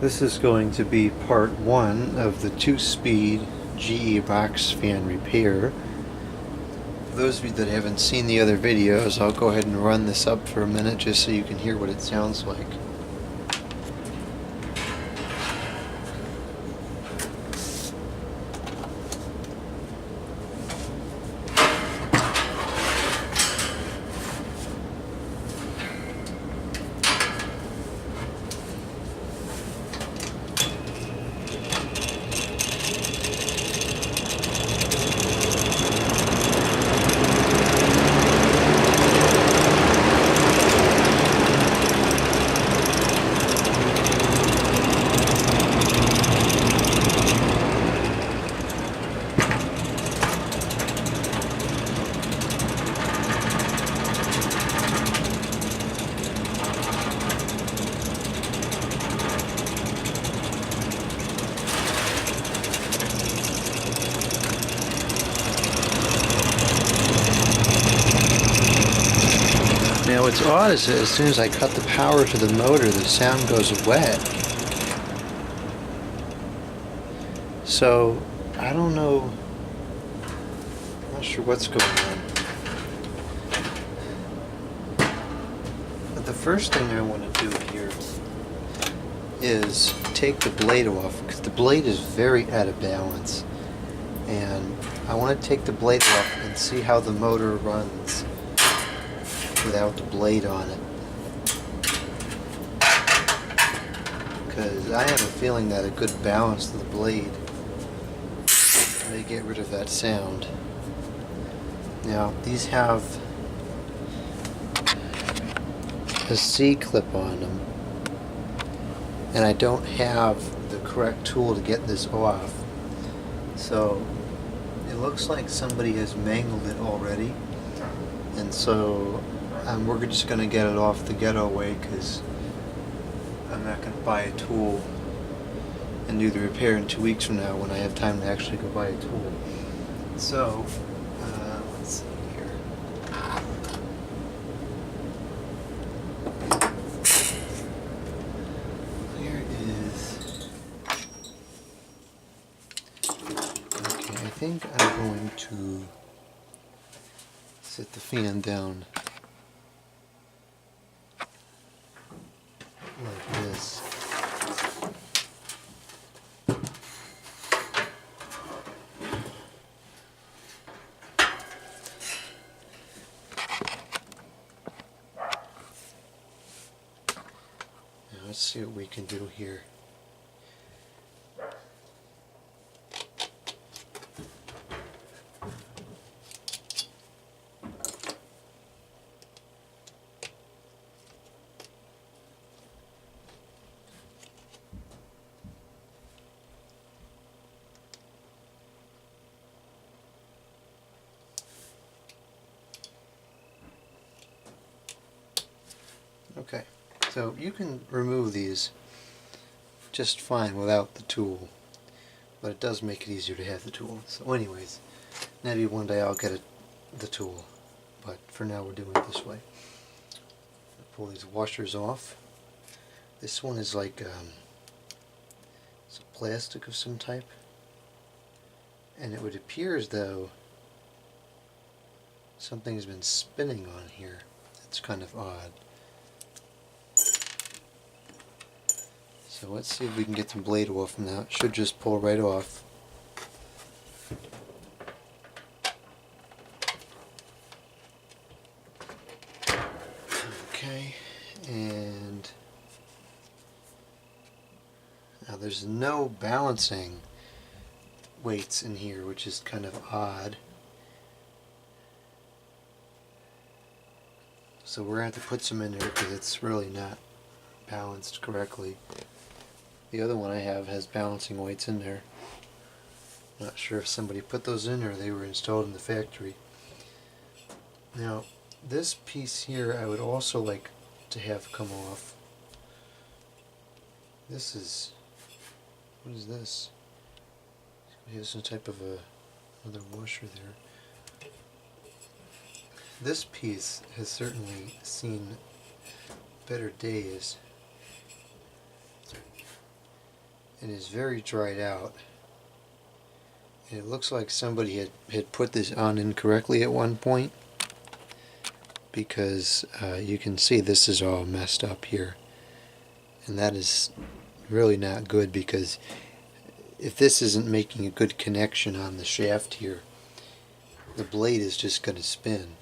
This is going to be part one of the two-speed GE box fan repair. For those of you that haven't seen the other videos, I'll go ahead and run this up for a minute just so you can hear what it sounds like. Now what's odd is that as soon as I cut the power to the motor, the sound goes away. So, I don't know, I'm not sure what's going on. But the first thing I want to do here is take the blade off, because the blade is very out of balance. And I want to take the blade off and see how the motor runs without the blade on it, because I have a feeling that a good balance to the blade may get rid of that sound. Now these have a C-clip on them, and I don't have the correct tool to get this off, so it looks like somebody has mangled it already, and so we're just going to get it off the ghetto way, because I'm not going to buy a tool and do the repair in 2 weeks from now when I have time to actually go buy a tool. So, let's see here. Here is... Okay, I think I'm going to set the fan down like this. Now let's see what we can do here. Okay, so you can remove these just fine without the tool, but it does make it easier to have the tool. So anyways, maybe one day I'll get the tool, but for now we're doing it this way. Pull these washers off. This one is like it's a plastic of some type, and it would appear as though something's been spinning on here. It's kind of odd. So let's see if we can get the blade off now. It should just pull right off. Okay, and now there's no balancing weights in here, which is kind of odd. So we're going to have to put some in there because it's really not balanced correctly. The other one I have has balancing weights in there. Not sure if somebody put those in or they were installed in the factory. Now, this piece here I would also like to have come off. This is... what is this? Here's some type of another washer there. This piece has certainly seen better days. and is very dried out. And it looks like somebody had put this on incorrectly at one point, because you can see this is all messed up here. And that is really not good, because if this isn't making a good connection on the shaft here, the blade is just going to spin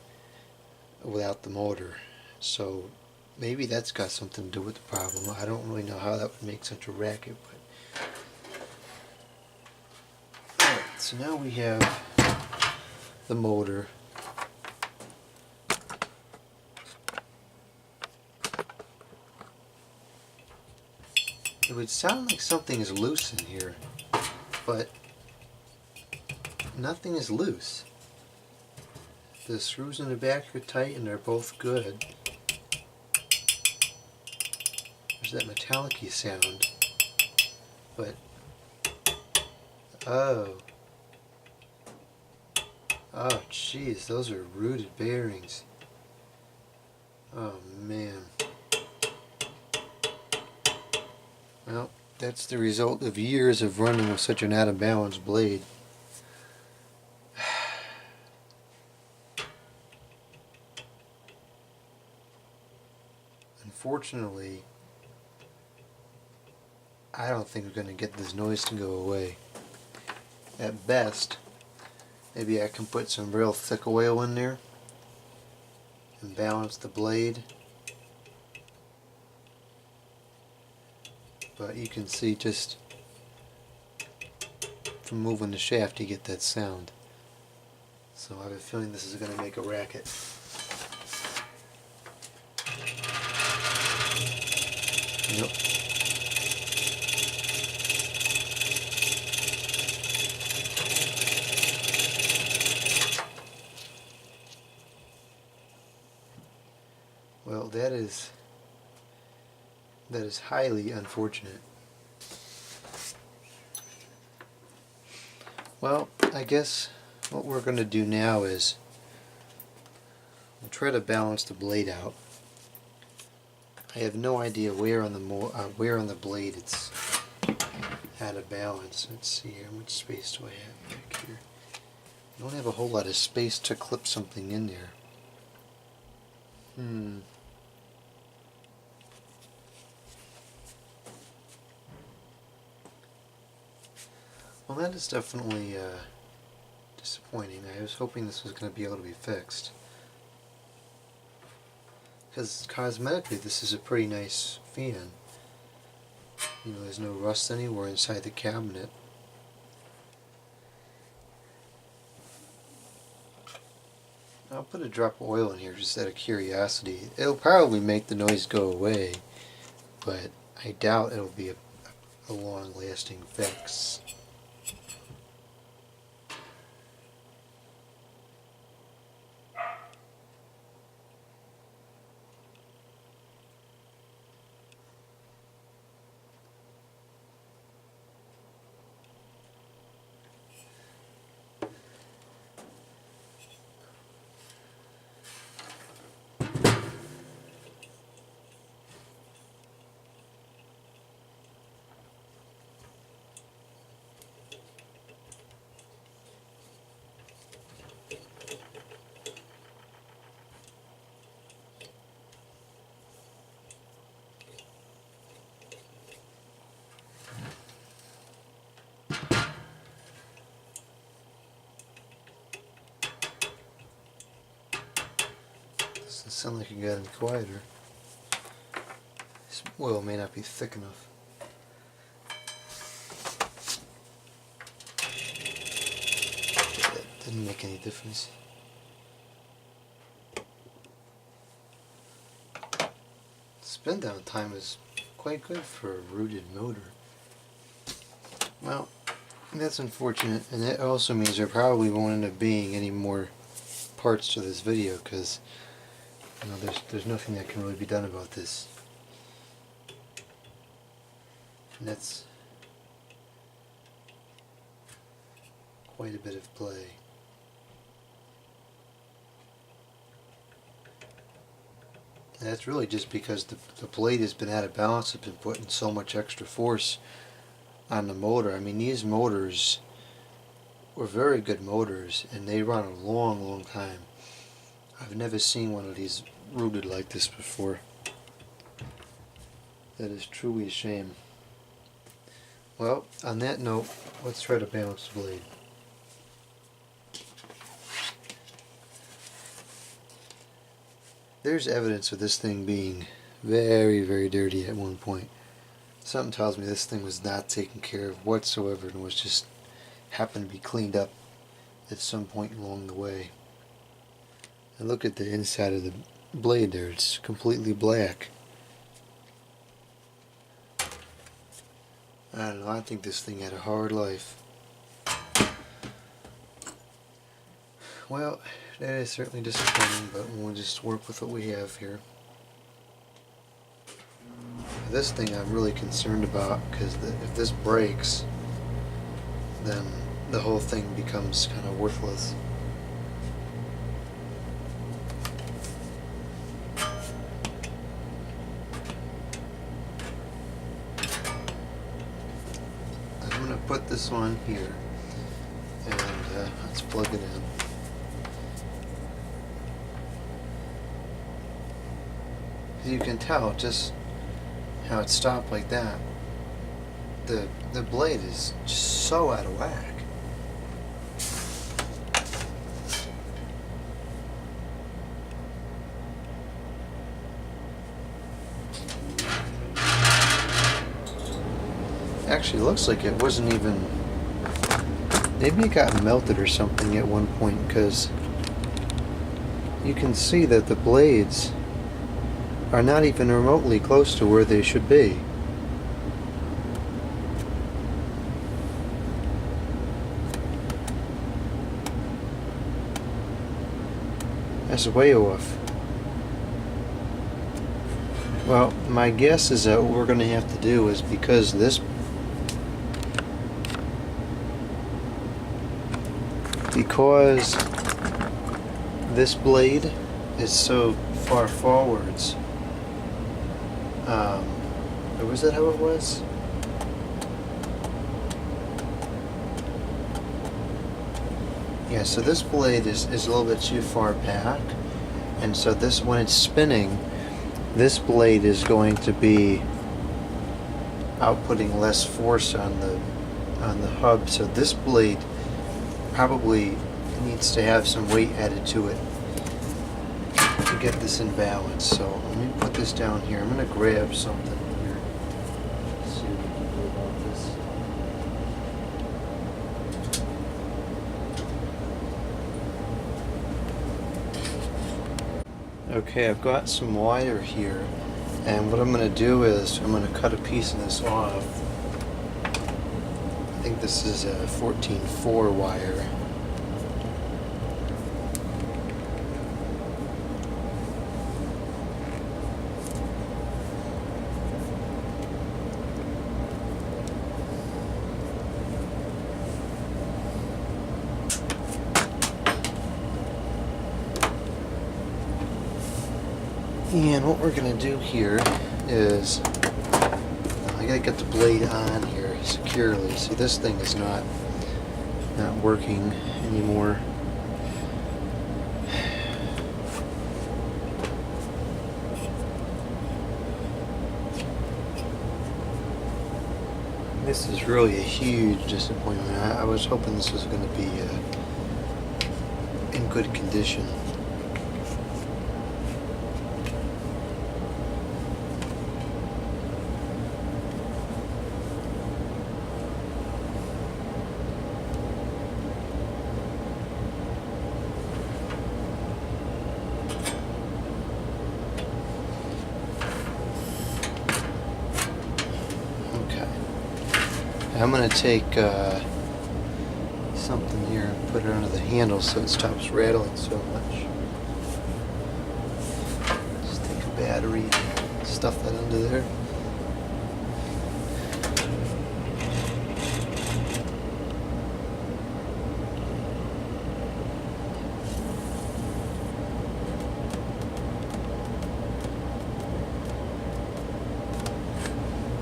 without the motor. So maybe that's got something to do with the problem. I don't really know how that would make such a racket. But alright, so now we have the motor. It would sound like something is loose in here, but nothing is loose. The screws in the back are tight and they're both good. There's that metallic-y sound, but oh jeez, those are rooted bearings. Oh man. Well, that's the result of years of running with such an out-of-balance blade. Unfortunately, I don't think we're going to get this noise to go away. At best, maybe I can put some real thick oil in there and balance the blade. But you can see just from moving the shaft you get that sound. So I have a feeling this is going to make a racket. Yep. Well, that is highly unfortunate. Well, I guess what we're going to do now is we'll try to balance the blade out. I have no idea where on the blade it's out of balance. Let's see here, how much space do I have back here? I don't have a whole lot of space to clip something in there. Well, that is definitely disappointing. I was hoping this was going to be able to be fixed. Because cosmetically this is a pretty nice fan. You know, there's no rust anywhere inside the cabinet. I'll put a drop of oil in here just out of curiosity. It'll probably make the noise go away, but I doubt it'll be a long-lasting fix. Doesn't sound like it got any quieter. This oil may not be thick enough. That didn't make any difference. Spin down time is quite good for a rooted motor. Well, that's unfortunate, and that also means there probably won't end up being any more parts to this video, because you know, there's nothing that can really be done about this. And that's quite a bit of play. And that's really just because the blade has been out of balance. It's been putting so much extra force on the motor. I mean, these motors were very good motors, and they run a long, long time. I've never seen one of these rooted like this before. That is truly a shame. Well, on that note, let's try to balance the blade. There's evidence of this thing being very, very dirty at one point. Something tells me this thing was not taken care of whatsoever and was just happened to be cleaned up at some point along the way. And look at the inside of the blade there, it's completely black. I don't know, I think this thing had a hard life. Well, that is certainly disappointing, but we'll just work with what we have here. This thing I'm really concerned about, because if this breaks, then the whole thing becomes kind of worthless. I'm going to put this on here, and let's plug it in. As you can tell, just how it stopped like that, the blade is just so out of whack. Actually, it looks like it wasn't even, maybe it got melted or something at one point, because you can see that the blades are not even remotely close to where they should be. That's way off. Well, my guess is that what we're going to have to do is, because this blade is so far forwards, or was that how it was? Yeah, so this blade is a little bit too far back, and so this, when it's spinning, this blade is going to be outputting less force on the hub, so this blade probably needs to have some weight added to it to get this in balance. So let me put this down here. I'm going to grab something here. Let's see what we can do about this. Okay, I've got some wire here, and what I'm going to do is I'm going to cut a piece of this off. I think this is a 14-4 wire. And what we're going to do here is, I got to get the blade on here securely. See, this thing is not working anymore. This is really a huge disappointment. I was hoping this was going to be in good condition. I'm going to take something here and put it under the handle so it stops rattling so much. Just take a battery and stuff that under there.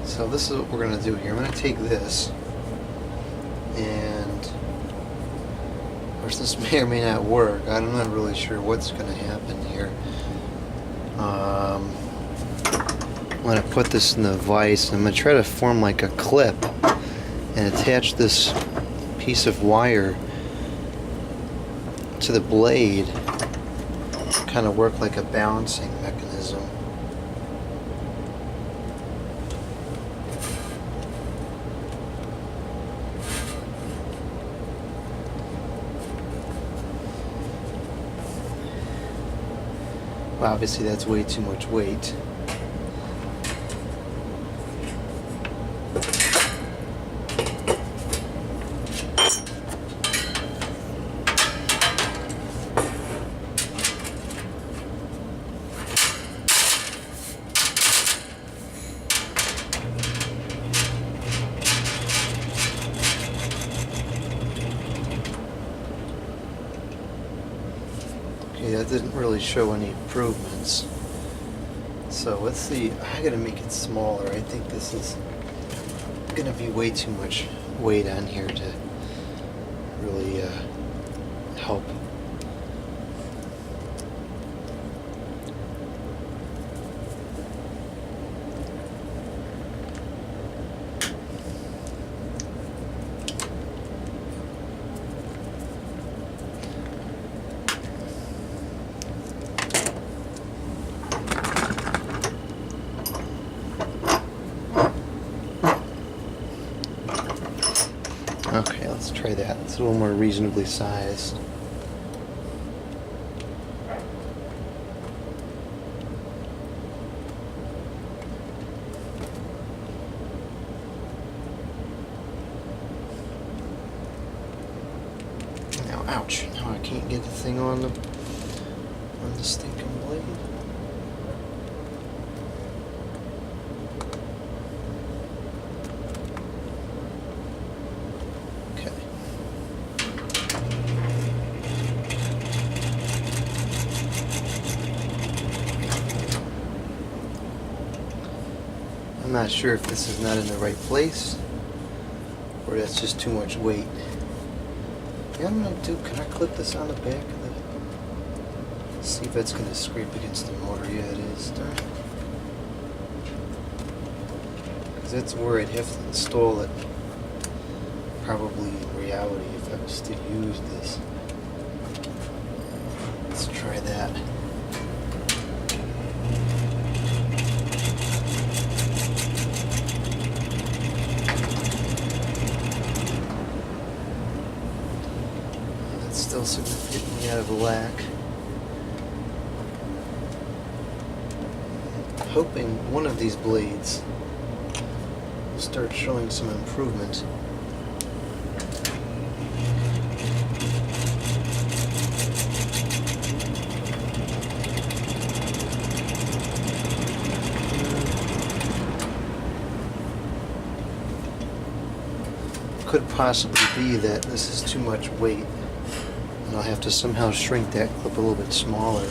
So So this is what we're going to do here. I'm going to take this, and of course this may or may not work. I'm not really sure what's going to happen here. I'm going to put this in the vise, and I'm going to try to form like a clip and attach this piece of wire to the blade, kind of work like a balancing mechanism. Well, obviously that's way too much weight. Okay, that didn't really show any improvements. So let's see, I gotta make it smaller. I think this is gonna be way too much weight on here to really help. Okay, let's try that. It's a little more reasonably sized. Now, ouch. Now I can't get the thing on the stinking blade. I'm not sure if this is not in the right place or that's just too much weight. Yeah, I'm gonna do, can I clip this on the back of the, see if that's gonna scrape against the motor? Yeah, it is. Darn. Because that's where I'd have to install it, probably in reality, if I was to use this. Let's try that. Still significantly out of whack. Hoping one of these blades will start showing some improvement. Could possibly be that this is too much weight. And I'll have to somehow shrink that clip a little bit smaller.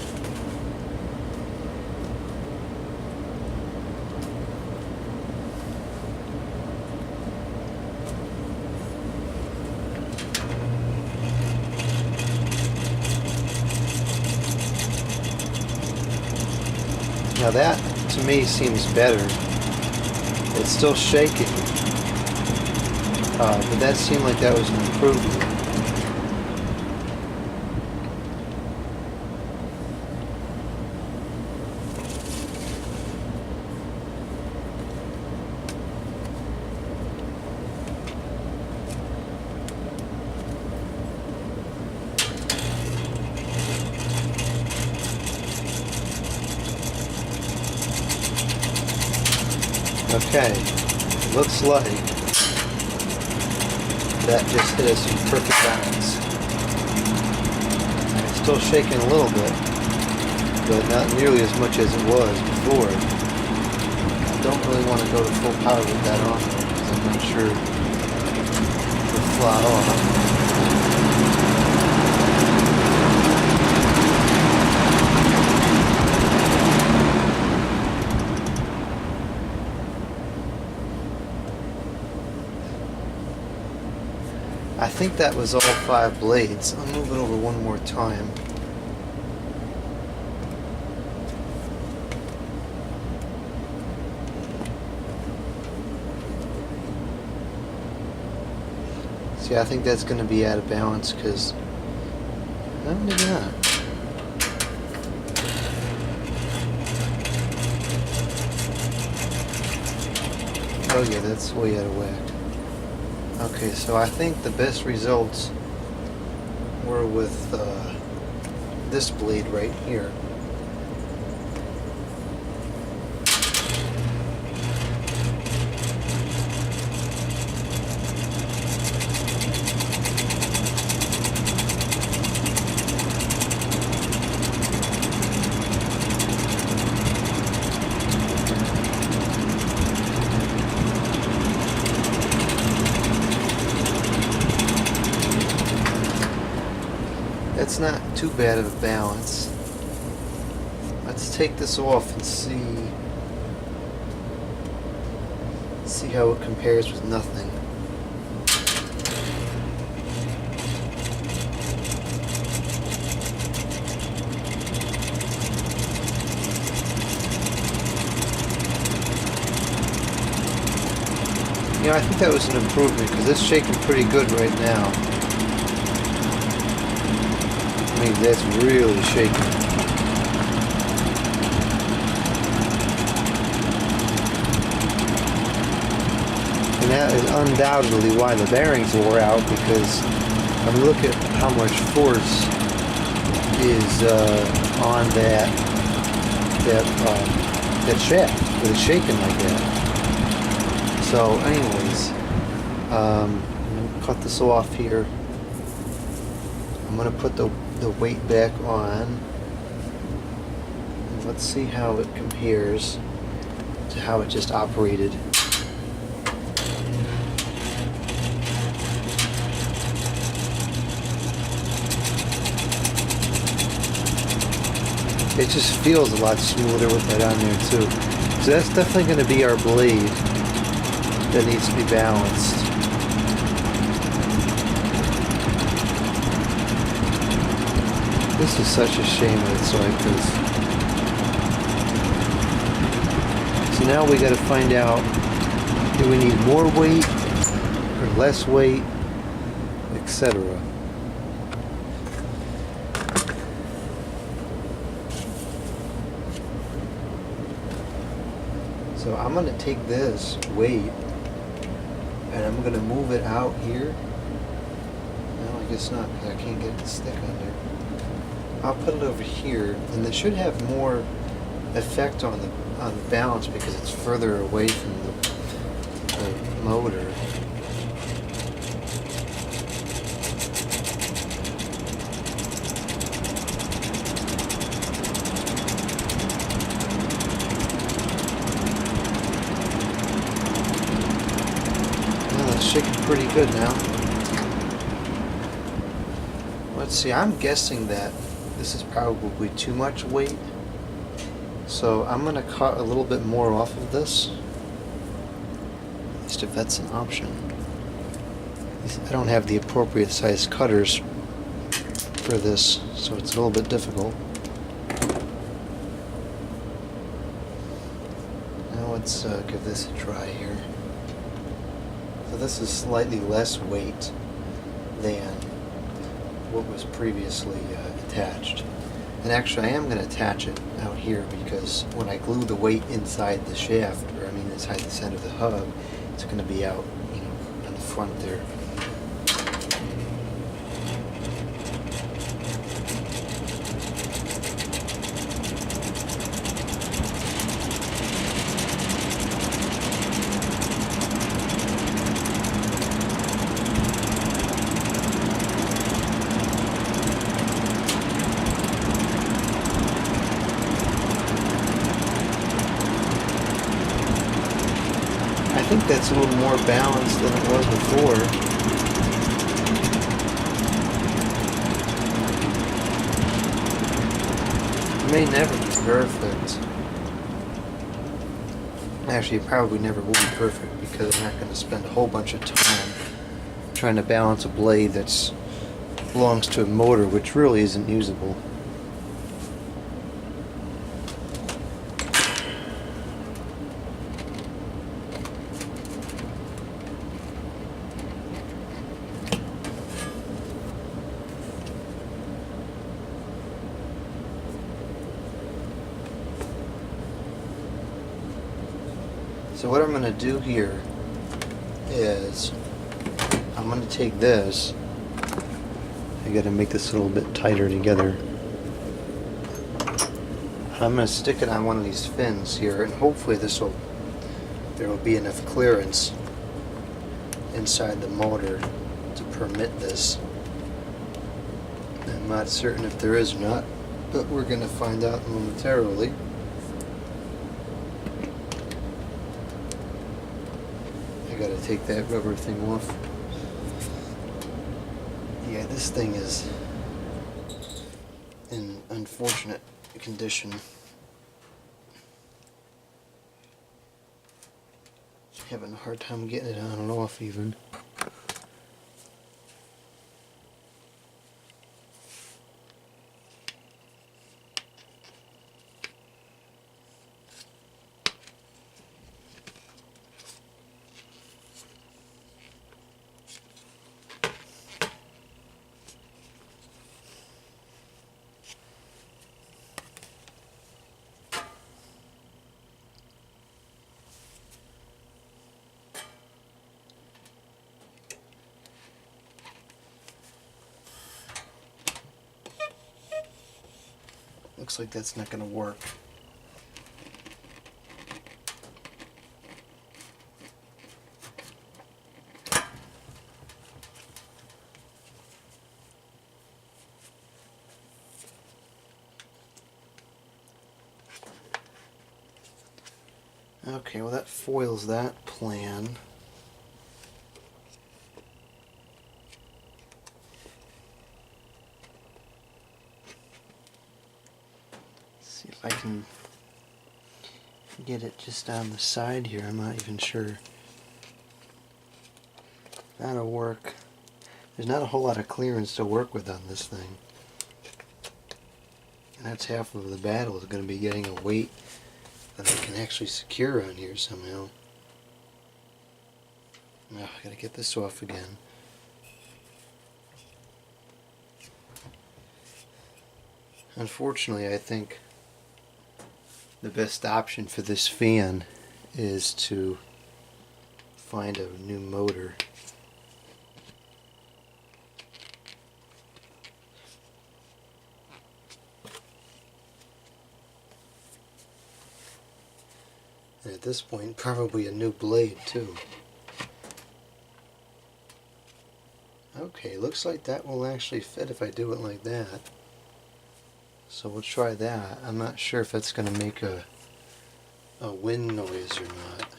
Now that, to me, seems better. It's still shaking, but that seemed like that was an improvement. Okay, looks like that just hit us in perfect balance. It's still shaking a little bit, but not nearly as much as it was before. I don't really want to go to full power with that on because I'm not sure it'll fly off. I think that was all 5 blades. I'll move it over one more time. See, I think that's going to be out of balance because... No, maybe not. Oh yeah, that's way out of whack. Okay, so I think the best results were with this blade right here. That's not too bad of a balance. Let's take this off and see how it compares with nothing. You know, I think that was an improvement because it's shaking pretty good right now. I mean, that's really shaking. And that is undoubtedly why the bearings wore out, because I mean, look at how much force is on that shaft when it's shaking like that. So, anyways, cut this off here. I'm going to put the weight back on. And let's see how it compares to how it just operated. It just feels a lot smoother with that on there too. So that's definitely going to be our blade that needs to be balanced. This is such a shame that it's like this. So now we got to find out, do we need more weight or less weight, etc. So I'm going to take this weight and I'm going to move it out here. No, I guess not, because I can't get it to stick on there. I'll put it over here, and this should have more effect on the balance because it's further away from the motor. Well, it's shaking pretty good now. Let's see, I'm guessing that this is probably too much weight, so I'm going to cut a little bit more off of this, at least if that's an option. I don't have the appropriate size cutters for this, so it's a little bit difficult. Now let's give this a try here. So this is slightly less weight than what was previously attached. And actually I am going to attach it out here because when I glue the weight inside the shaft, or I mean inside the center of the hub, it's going to be out, you know, on the front there. I think that's a little more balanced than it was before. It may never be perfect. Actually, it probably never will be perfect because I'm not going to spend a whole bunch of time trying to balance a blade that's belongs to a motor which really isn't usable. So what I'm going to do here is I'm going to take this. I got to make this a little bit tighter together. I'm going to stick it on one of these fins here, and hopefully there will be enough clearance inside the motor to permit this. I'm not certain if there is or not, but we're going to find out momentarily. I got to take that rubber thing off. Yeah, this thing is in unfortunate condition. Having a hard time getting it on and off even. Looks like that's not going to work. Okay, well that foils that plan. See if I can get it just on the side here. I'm not even sure. That'll work. There's not a whole lot of clearance to work with on this thing. And that's half of the battle, is going to be getting a weight that I can actually secure on here somehow. Oh, I gotta get this off again. Unfortunately, I think the best option for this fan is to find a new motor. And at this point, probably a new blade too. Okay, looks like that will actually fit if I do it like that. So we'll try that. I'm not sure if that's going to make a wind noise or not.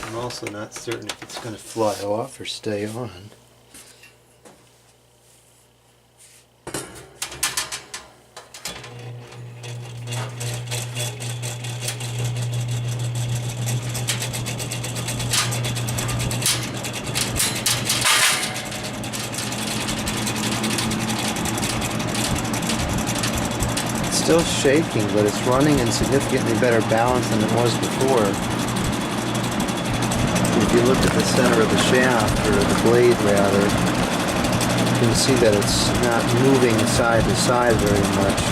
I'm also not certain if it's going to fly off or stay on. Still shaking, but it's running in significantly better balance than it was before. If you look at the center of the shaft, or the blade rather, you can see that it's not moving side to side very much.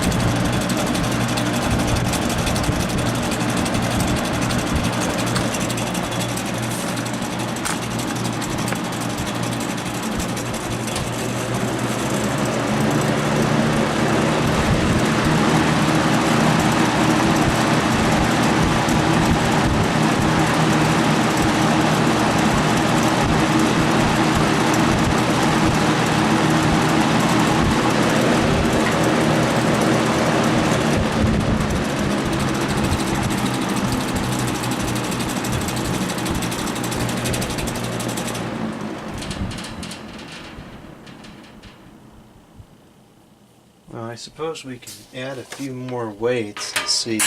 Well, I suppose we can add a few more weights and see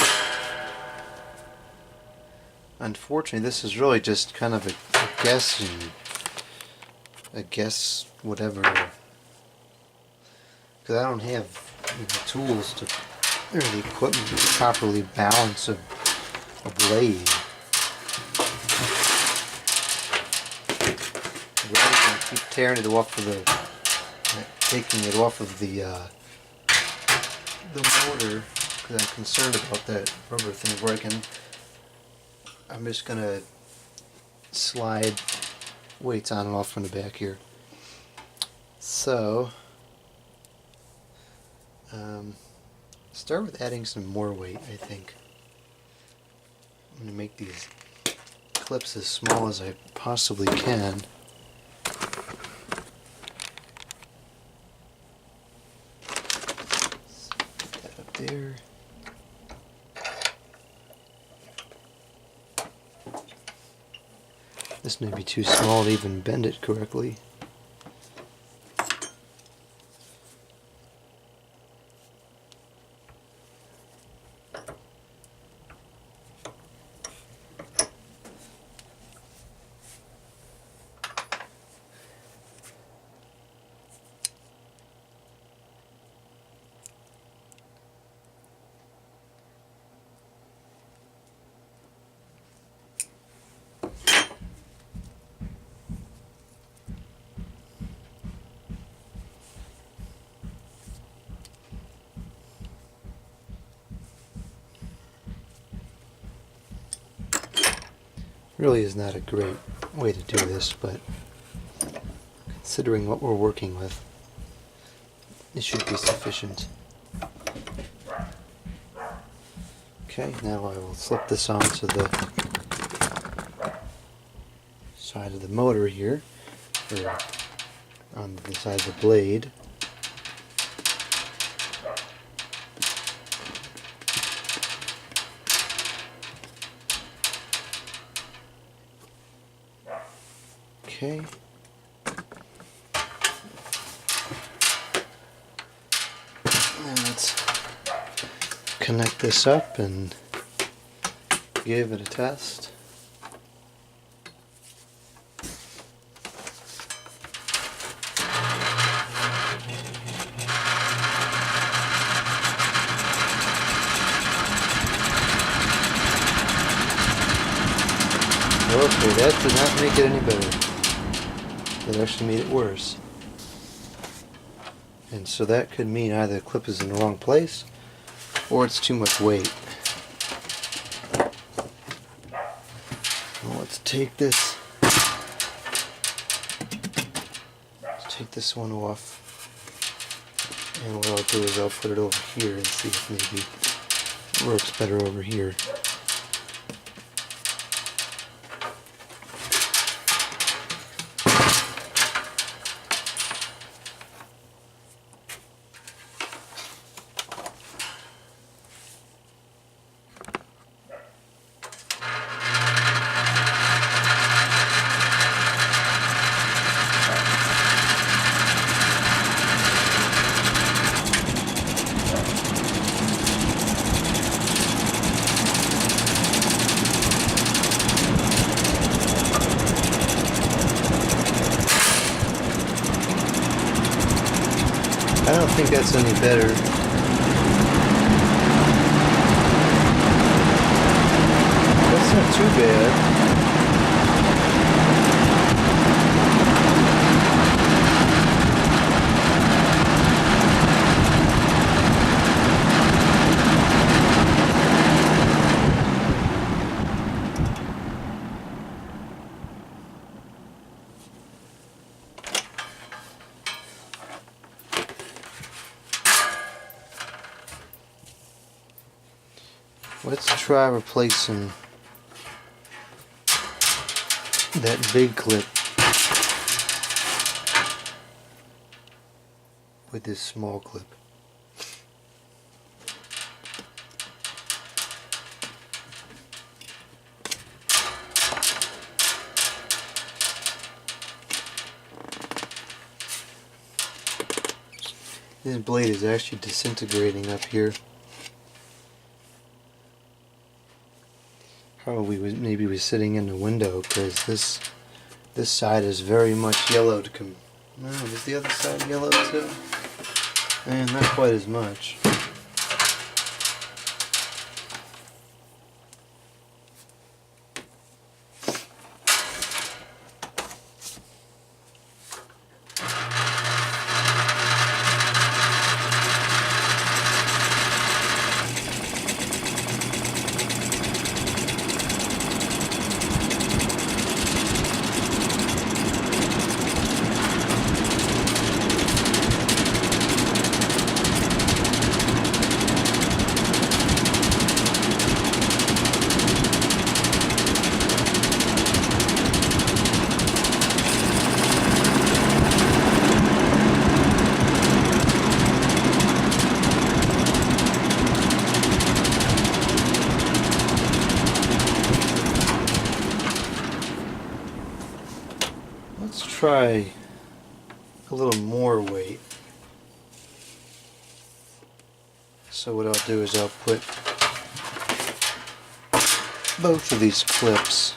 unfortunately, this is really just kind of a guess and a guess whatever, because I don't have the tools to, or the equipment to properly balance a blade. Rather than keep tearing it off of taking it off of the motor, because I'm concerned about that rubber thing breaking. I'm just gonna slide weights on and off from the back here. So, start with adding some more weight, I think. I'm gonna make these clips as small as I possibly can. Put that up there. This may be too small to even bend it correctly. Really is not a great way to do this, but considering what we're working with, it should be sufficient. Okay, now I will slip this onto the side of the motor here, or on the side of the blade. Okay. And let's connect this up and give it a test. Okay, that did not make it any better. That actually made it worse. And so that could mean either the clip is in the wrong place or it's too much weight. Well, let's take this one off, and what I'll do is I'll put it over here and see if maybe it works better over here. I don't think that's any better. That's not too bad. Let's try replacing that big clip with this small clip. This blade is actually disintegrating up here. probably was sitting in the window, because this side is very much yellowed. No, is the other side yellow too? And not quite as much. Let's try a little more weight. So what I'll do is I'll put both of these clips,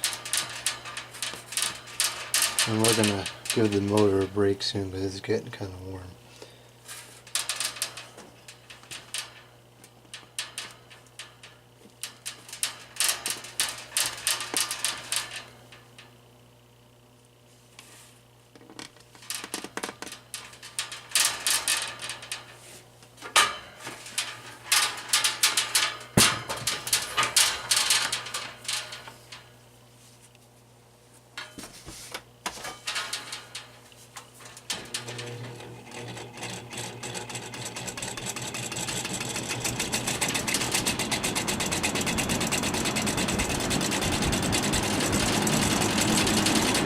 and we're going to give the motor a break soon because it's getting kind of warm.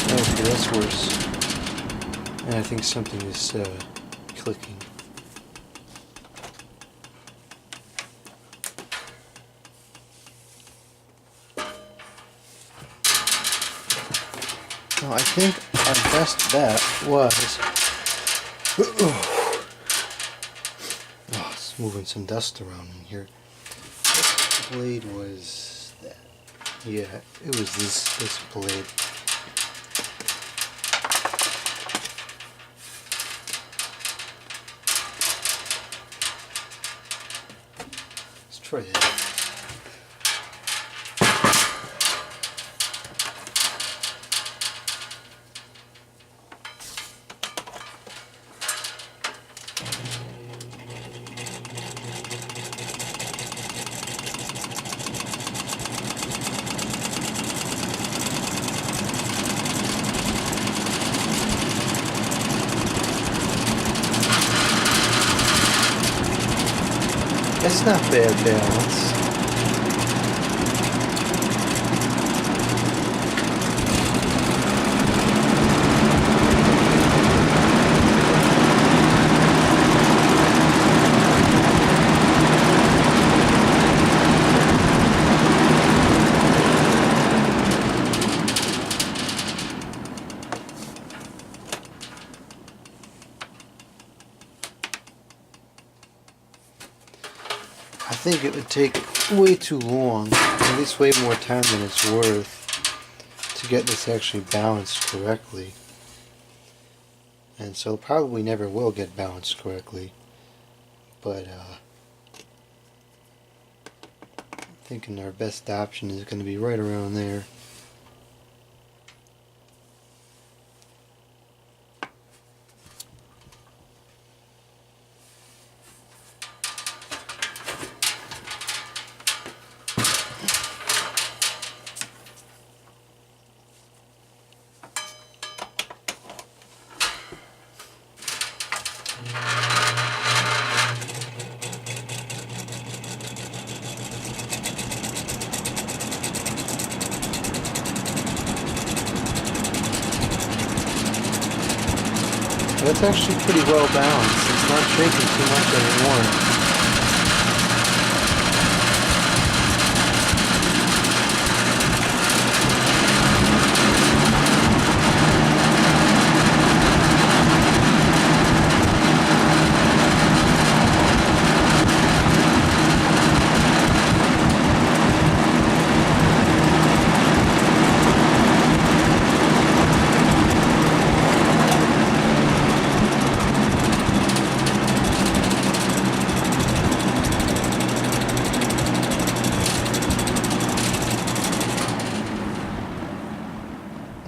Okay, that's worse. And I think something is clicking. Well, I think our best bet was... Oh, it's moving some dust around in here. What blade was that? Yeah, it was this blade. Let's try that. It's not bad balance. I think it would take way too long, at least way more time than it's worth, to get this actually balanced correctly. And so probably never will get balanced correctly. But I'm thinking our best option is going to be right around there. That's actually pretty well balanced. It's not shaking too much anymore.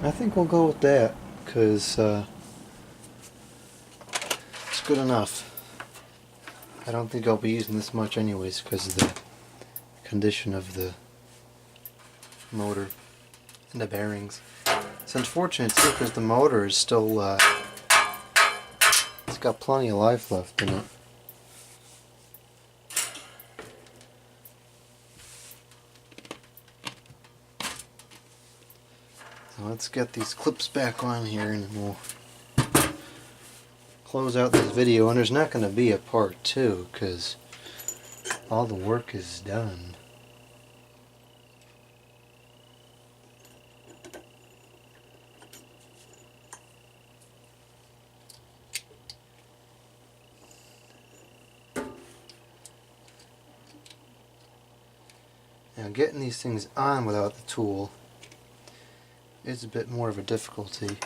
I think we'll go with that, because it's good enough. I don't think I'll be using this much anyways because of the condition of the motor and the bearings. It's unfortunate too because the motor is still, it's got plenty of life left in it. So let's get these clips back on here and then we'll close out this video. And there's not going to be a part 2 because all the work is done. Now getting these things on without the tool is a bit more of a difficulty.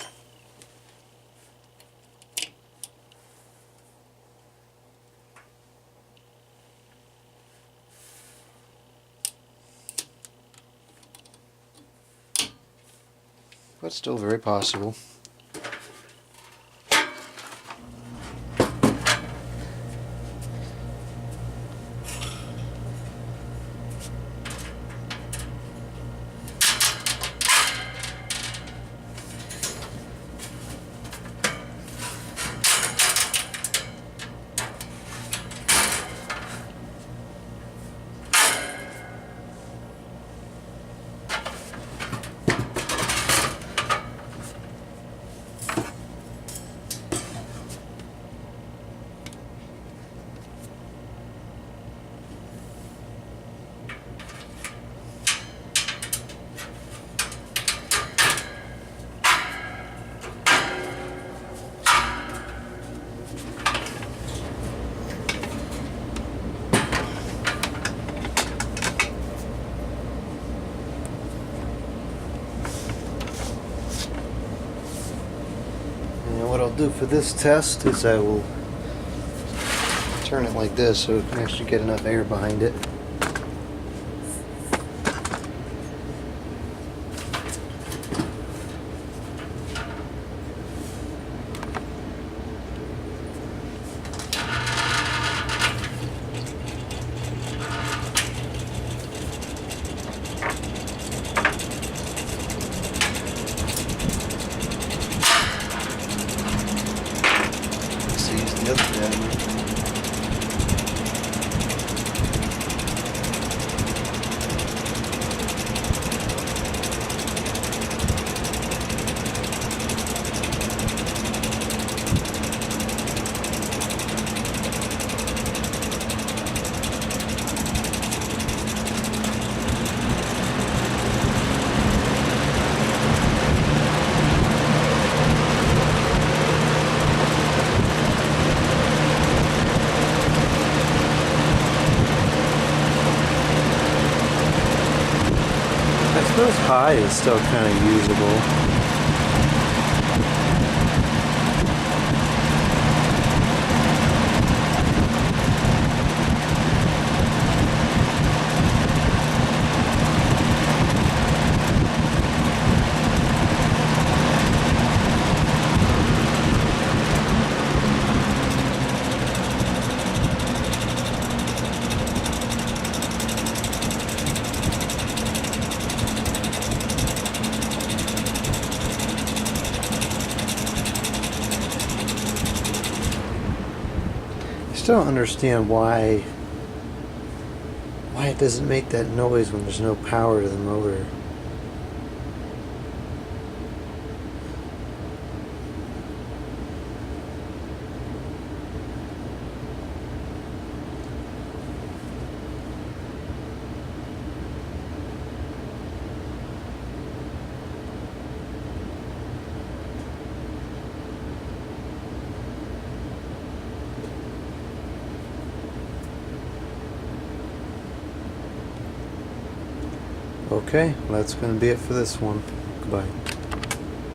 But still very possible. What I'll do for this test is I will turn it like this so it can actually get enough air behind it. The other battery. I suppose high is still kind of usable. I still don't understand why it doesn't make that noise when there's no power to the motor. Okay, well that's going to be it for this one. Goodbye.